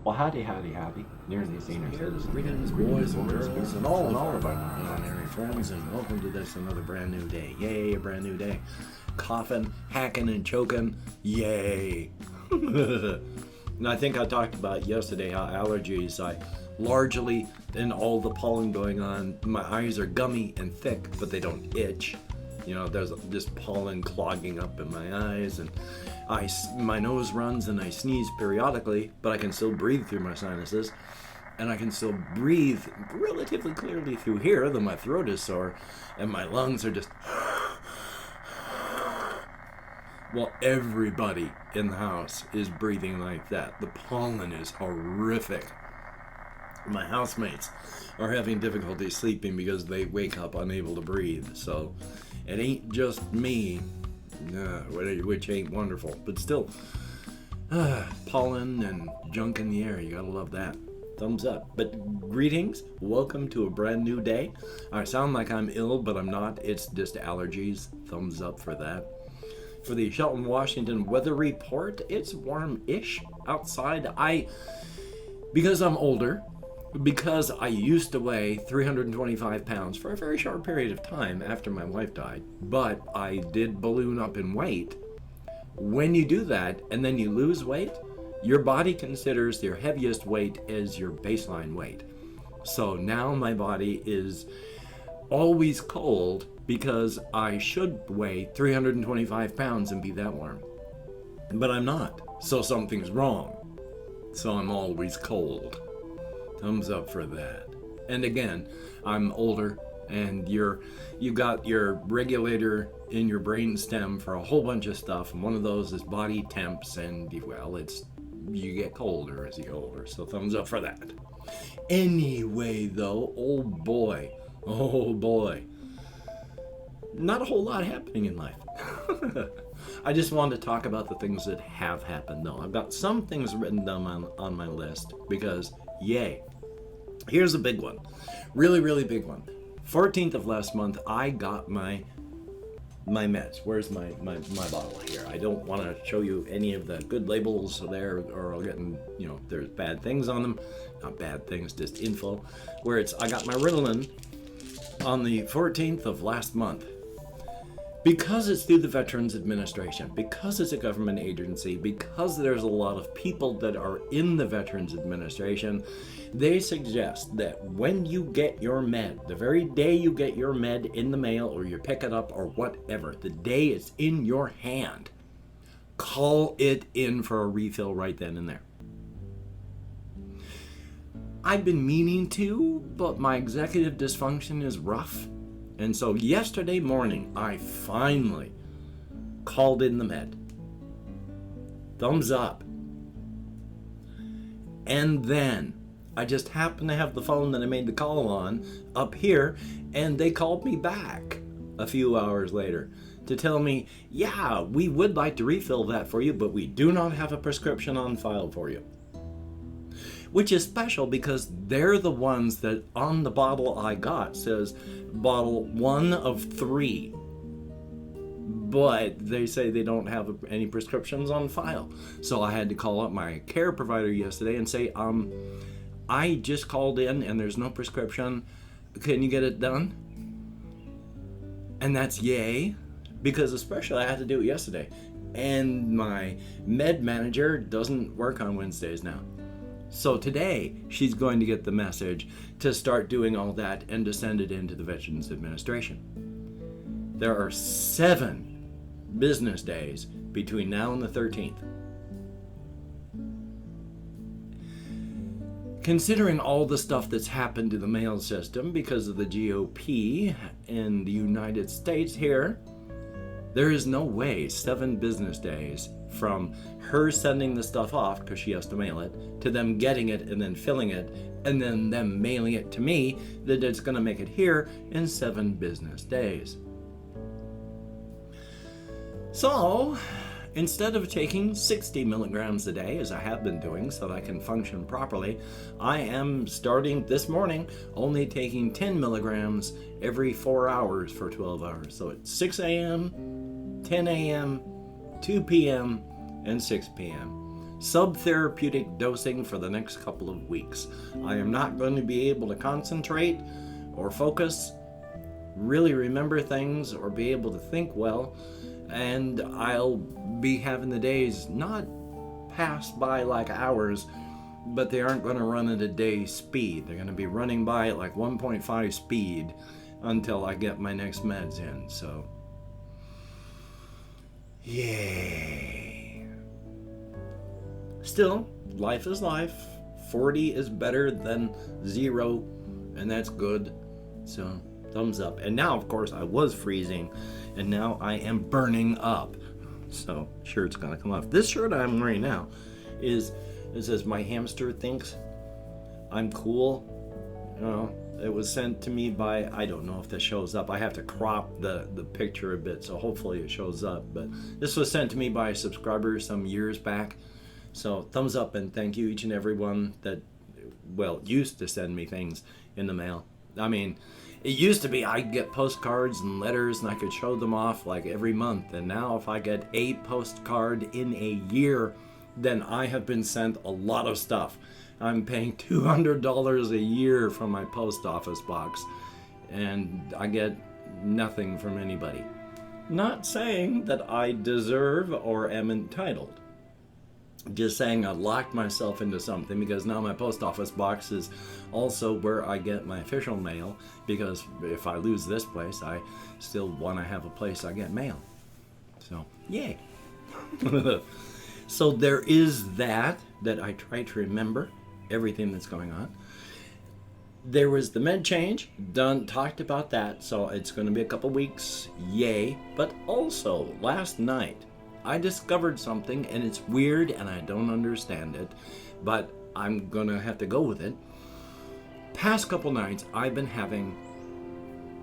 Well, howdy, howdy, howdy. Nearly senior citizen. Greetings, boys and girls, and all of our non-binary friends, and welcome to this another brand new day. Yay, a brand new day. Coughing, hacking, and choking. Yay. And I think I talked about yesterday how allergies, I largely, in all the pollen going on, my eyes are gummy and thick, but they don't itch. You know, there's this pollen clogging up in my eyes, and my nose runs and I sneeze periodically, but I can still breathe through my sinuses, and I can still breathe relatively clearly through here, though my throat is sore, and my lungs are just... Well, everybody in the house is breathing like that. The pollen is horrific. My housemates are having difficulty sleeping because they wake up unable to breathe, so it ain't just me. Which ain't wonderful, but still, pollen and junk in the air, you gotta love that. Thumbs up. But greetings, welcome to a brand new day. I sound like I'm ill, but I'm not. It's just allergies. Thumbs up for that. For the Shelton, Washington weather report, it's warm-ish outside. Because I'm older, because I used to weigh 325 pounds for a very short period of time after my wife died, but I did balloon up in weight. When you do that and then you lose weight, your body considers your heaviest weight as your baseline weight. So now my body is always cold because I should weigh 325 pounds and be that warm. But I'm not, so something's wrong. So I'm always cold. Thumbs up for that. And again, I'm older, and you got your regulator in your brain stem for a whole bunch of stuff, and one of those is body temps, and well, you get colder as you get older, so thumbs up for that. Anyway, though, oh boy, not a whole lot happening in life. I just wanted to talk about the things that have happened, though. I've got some things written down on my list because, yay. Here's a big one. Really, really big one. 14th of last month, I got my meds. Where's my bottle here? I don't want to show you any of the good labels there, or I'll get in, there's bad things on them. Not bad things, just info. I got my Ritalin on the 14th of last month. Because it's through the Veterans Administration, because it's a government agency, because there's a lot of people that are in the Veterans Administration, they suggest that when you get your med, the very day you get your med in the mail or you pick it up or whatever, the day it's in your hand, call it in for a refill right then and there. I've been meaning to, but my executive dysfunction is rough. And so yesterday morning, I finally called in the med. Thumbs up. And then I just happened to have the phone that I made the call on up here, and they called me back a few hours later to tell me, yeah, we would like to refill that for you, but we do not have a prescription on file for you. Which is special because they're the ones that on the bottle I got says bottle 1 of 3. But they say they don't have any prescriptions on file. So I had to call up my care provider yesterday and say, I just called in and there's no prescription. Can you get it done? And that's yay, because especially I had to do it yesterday. And my med manager doesn't work on Wednesdays now. So today, she's going to get the message to start doing all that and to send it into the Veterans Administration. There are 7 business days between now and the 13th. Considering all the stuff that's happened to the mail system because of the GOP in the United States here, there is no way 7 business days from her sending the stuff off because she has to mail it, to them getting it and then filling it, and then them mailing it to me, that it's going to make it here in 7 business days. So, instead of taking 60 milligrams a day, as I have been doing so that I can function properly, I am starting this morning only taking 10 milligrams every 4 hours for 12 hours. So it's 6 a.m., 10 a.m., 2 p.m., and 6 p.m. subtherapeutic dosing for the next couple of weeks. I am not going to be able to concentrate or focus, really remember things, or be able to think well, and I'll be having the days not pass by like hours, but they aren't going to run at a day's speed. They're going to be running by at like 1.5 speed until I get my next meds in. So, yay. Still, life is life. 40 is better than 0, and that's good. So, thumbs up. And now, of course, I was freezing, and now I am burning up. So, shirt's gonna come off. This shirt I'm wearing now it says, "My hamster thinks I'm cool." You know, it was sent to me by, I don't know if this shows up. I have to crop the picture a bit, so hopefully it shows up. But this was sent to me by a subscriber some years back. So, thumbs up, and thank you each and every one that, well, used to send me things in the mail. I mean, it used to be I'd get postcards and letters and I could show them off like every month. And now if I get a postcard in a year, then I have been sent a lot of stuff. I'm paying $200 a year from my post office box, and I get nothing from anybody. Not saying that I deserve or am entitled. Just saying I locked myself into something, because now my post office box is also where I get my official mail, because if I lose this place, I still want to have a place I get mail. So, yay. So there is that I try to remember everything that's going on. There was the med change, talked about that, so it's going to be a couple weeks, yay. But also, last night, I discovered something, and it's weird, and I don't understand it, but I'm gonna have to go with it. Past couple nights, I've been having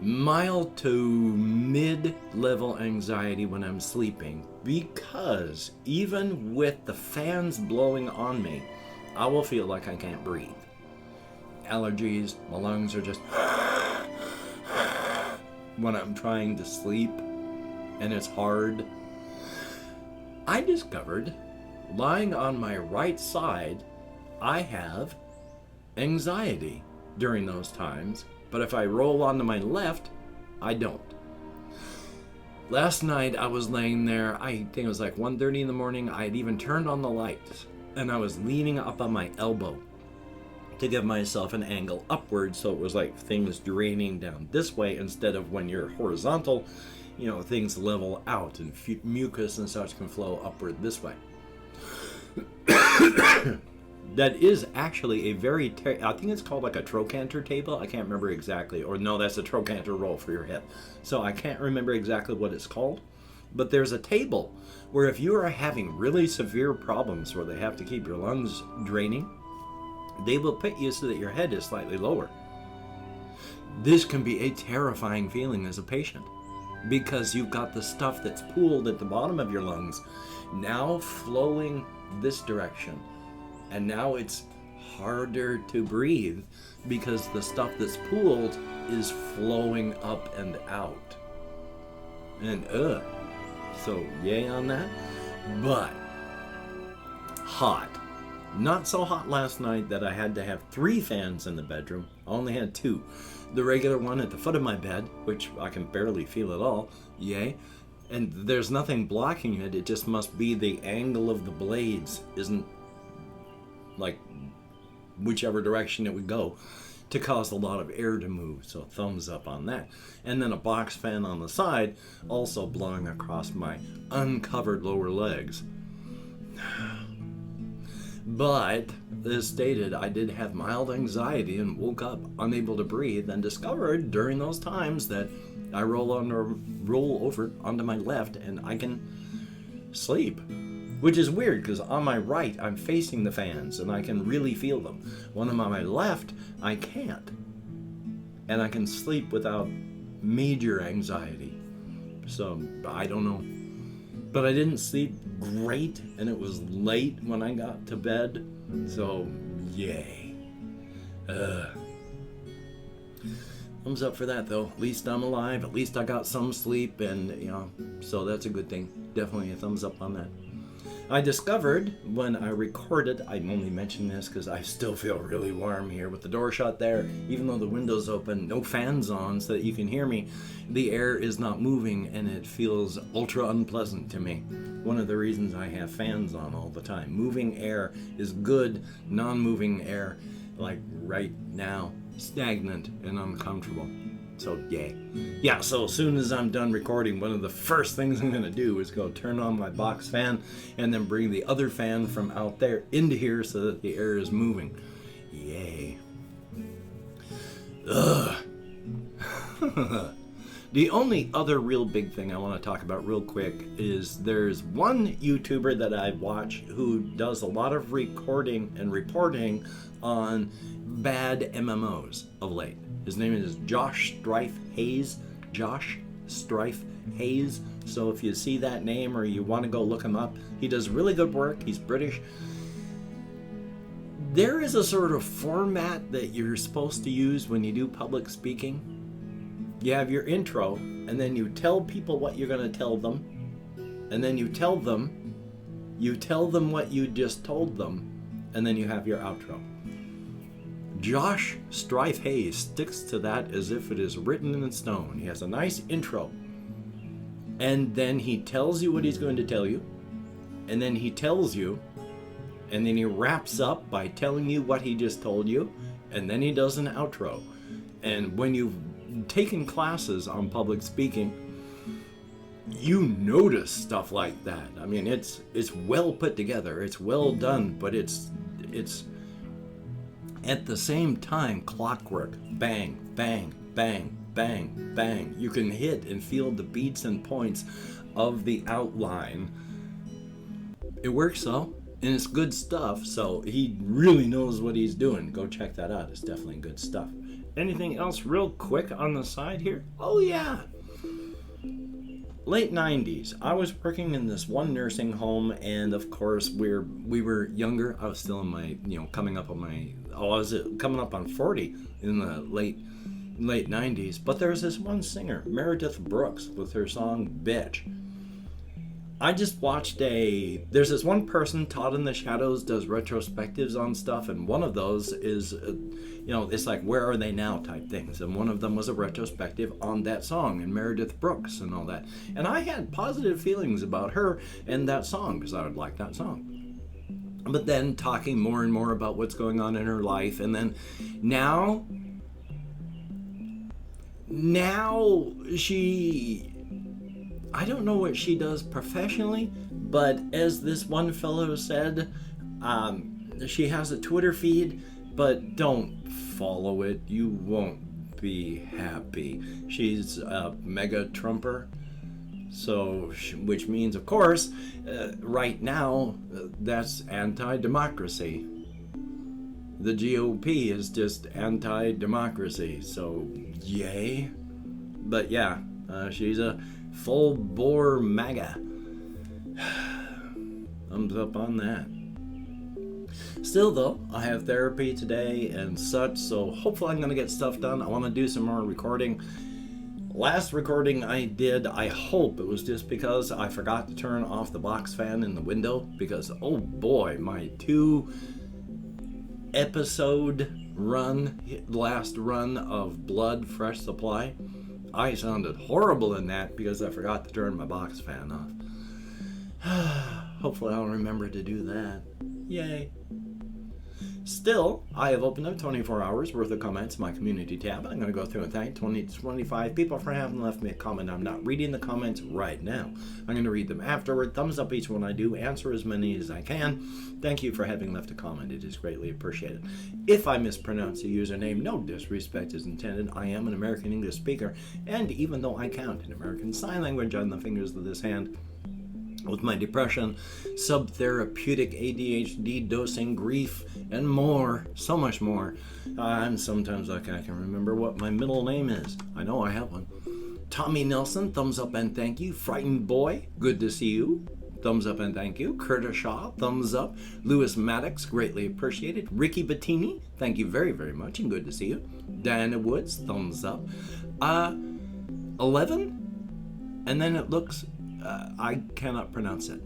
mild to mid-level anxiety when I'm sleeping, because even with the fans blowing on me, I will feel like I can't breathe. Allergies, my lungs are just when I'm trying to sleep, and it's hard. I discovered, lying on my right side, I have anxiety during those times, but if I roll onto my left, I don't. Last night I was laying there, I think it was like 1:30 in the morning, I had even turned on the lights, and I was leaning up on my elbow to give myself an angle upward, so it was like things draining down this way instead of when you're horizontal. You know, things level out and mucus and such can flow upward this way. That is actually a very, I think it's called like a trochanter table. I can't remember exactly. Or no, that's a trochanter roll for your hip. So I can't remember exactly what it's called. But there's a table where if you are having really severe problems where they have to keep your lungs draining, they will put you so that your head is slightly lower. This can be a terrifying feeling as a patient, because you've got the stuff that's pooled at the bottom of your lungs now flowing this direction. And now it's harder to breathe because the stuff that's pooled is flowing up and out. And so yay on that. But hot. Not so hot last night that I had to have 3 fans in the bedroom. I only had 2. The regular one at the foot of my bed, which I can barely feel at all, yay. And there's nothing blocking it, it just must be the angle of the blades isn't like whichever direction it would go to cause a lot of air to move, so thumbs up on that. And then a box fan on the side also blowing across my uncovered lower legs. But, as stated, I did have mild anxiety and woke up unable to breathe, and discovered during those times that I roll over onto my left and I can sleep. Which is weird, because on my right I'm facing the fans and I can really feel them. When I'm on my left, I can't. And I can sleep without major anxiety. So, I don't know. But I didn't sleep great, and it was late when I got to bed, so yay. Thumbs up for that, though. At least I'm alive, at least I got some sleep, and, you know, so that's a good thing. Definitely a thumbs up on that. I discovered when I recorded, I only mention this because I still feel really warm here with the door shut there, even though the window's open, no fans on so that you can hear me. The air is not moving and it feels ultra unpleasant to me. One of the reasons I have fans on all the time. Moving air is good, non-moving air, like right now, stagnant and uncomfortable. So yay. Yeah, so as soon as I'm done recording, one of the first things I'm going to do is go turn on my box fan and then bring the other fan from out there into here so that the air is moving. Yay. Ugh. The only other real big thing I want to talk about real quick is there's one YouTuber that I watch who does a lot of recording and reporting on bad MMOs of late. His name is Josh Strife Hayes. Josh Strife Hayes. So if you see that name or you want to go look him up, he does really good work. He's British. There is a sort of format that you're supposed to use when you do public speaking. You have your intro, and then you tell people what you're going to tell them, and then you tell them what you just told them, and then you have your outro. Josh Strife Hayes sticks to that as if it is written in stone. He has a nice intro, and then he tells you what he's going to tell you, and then he tells you, and then he wraps up by telling you what he just told you, and then he does an outro. And when you've taken classes on public speaking, you notice stuff like that. I mean, it's well put together, it's well done, but it's at the same time clockwork. Bang, bang, bang, bang, bang. You can hit and feel the beats and points of the outline. It works though, and it's good stuff, so he really knows what he's doing. Go check that out. It's definitely good stuff. Anything else real quick on the side here? Oh yeah. Late 90s, I was working in this one nursing home, and of course we were younger. I was still in my, coming up on 40 in the late 90s. But there was this one singer, Meredith Brooks, with her song Bitch. I just watched there's this one person, Todd in the Shadows, does retrospectives on stuff, and one of those is, it's like where are they now type things, and one of them was a retrospective on that song and Meredith Brooks and all that. And I had positive feelings about her and that song because I would like that song. But then talking more and more about what's going on in her life, and then now she... I don't know what she does professionally, but as this one fellow said, she has a Twitter feed, but don't follow it. You won't be happy. She's a mega Trumper, so which means, of course, right now, that's anti-democracy. The GOP is just anti-democracy, so yay. But yeah, she's a full bore MAGA. Thumbs up on that. Still though, I have therapy today and such, so hopefully I'm going to get stuff done. I want to do some more recording. Last recording I did, I hope it was just because I forgot to turn off the box fan in the window, because oh boy, my 2-episode last run of Blood Fresh Supply, I sounded horrible in that because I forgot to turn my box fan off. Hopefully I'll remember to do that. Yay. Still, I have opened up 24 hours worth of comments in my community tab. I'm going to go through and thank 20 to 25 people for having left me a comment. I'm not reading the comments right now. I'm going to read them afterward. Thumbs up each one I do. Answer as many as I can. Thank you for having left a comment. It is greatly appreciated. If I mispronounce a username, no disrespect is intended. I am an American English speaker, and even though I count in American Sign Language on the fingers of this hand, with my depression, subtherapeutic ADHD dosing, grief, and more, so much more. And sometimes I can remember what my middle name is. I know I have one. Tommy Nelson, thumbs up and thank you. Frightened Boy, good to see you. Thumbs up and thank you. Curtis Shaw, thumbs up. Lewis Maddox, greatly appreciated. Ricky Bettini, thank you very, very much and good to see you. Diana Woods, thumbs up. 11? And then it looks... I cannot pronounce it.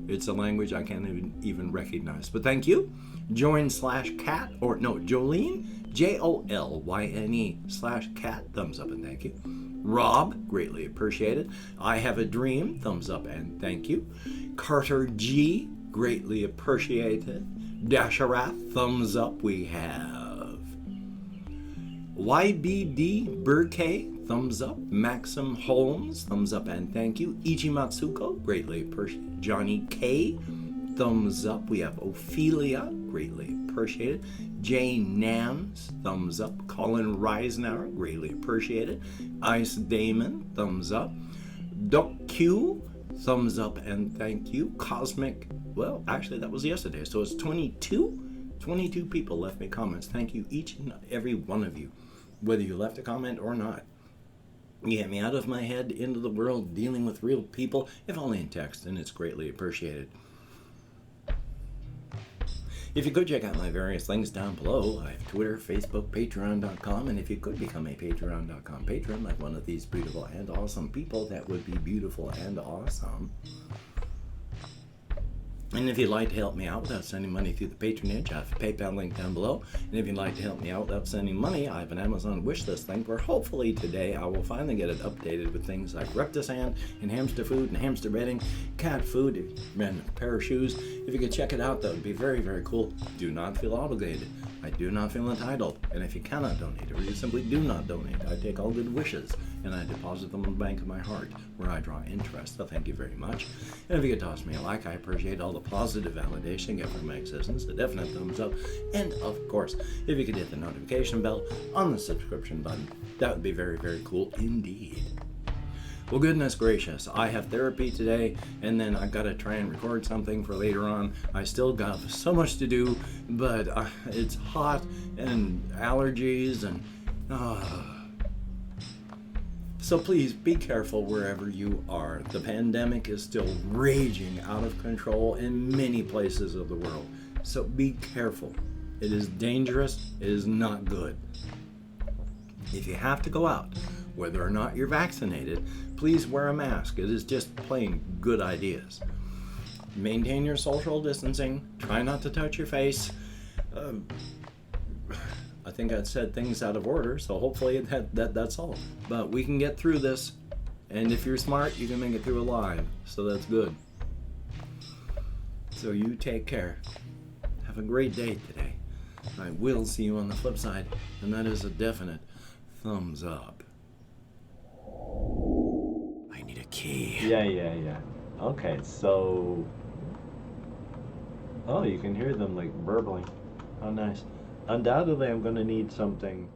It's a language I can't even recognize. But thank you. Join/cat, or no, Jolene, JOLYNE/cat, thumbs up and thank you. Rob, greatly appreciated. I have a dream, thumbs up and thank you. Carter G, greatly appreciated. Dasharath, thumbs up we have. YBD Burke, thumbs up. Maxim Holmes, thumbs up and thank you. Ichimatsuko, greatly appreciated. Johnny K, thumbs up. We have Ophelia, greatly appreciated. Jay Nams, thumbs up. Colin Reisenauer, greatly appreciated. Ice Damon, thumbs up. Doc Q, thumbs up and thank you. Cosmic, well, actually that was yesterday, so it's 22 people left me comments. Thank you, each and every one of you, whether you left a comment or not. You get me out of my head into the world, dealing with real people, if only in text, and it's greatly appreciated. If you could check out my various links down below, I have Twitter, Facebook, Patreon.com, and if you could become a Patreon.com patron like one of these beautiful and awesome people, that would be beautiful and awesome. And if you'd like to help me out without sending money through the patronage, I have a PayPal link down below. And if you'd like to help me out without sending money, I have an Amazon wishlist link where hopefully today I will finally get it updated with things like Reptisan and hamster food and hamster bedding, cat food, and a pair of shoes. If you could check it out, that would be very, very cool. Do not feel obligated. I do not feel entitled. And if you cannot donate, or you simply do not donate, I take all good wishes and I deposit them in the bank of my heart where I draw interest. So thank you very much. And if you could toss me a like, I appreciate all the positive validation get from my existence, a definite thumbs up, and of course, if you could hit the notification bell on the subscription button, that would be very, very cool indeed. Well, goodness gracious, I have therapy today, and then I've got to try and record something for later on. I still got so much to do, but it's hot and allergies and so please be careful wherever you are. The pandemic is still raging out of control in many places of the world. So be careful. It is dangerous. It is not good. If you have to go out, whether or not you're vaccinated, please wear a mask. It is just plain good ideas. Maintain your social distancing. Try not to touch your face. I think I'd said things out of order, so hopefully that's all. But we can get through this, and if you're smart, you can make it through alive, so that's good. So you take care. Have a great day today. I will see you on the flip side, and that is a definite thumbs up. I need a key. Yeah. Okay, so... Oh, you can hear them like burbling. How nice. Undoubtedly, I'm going to need something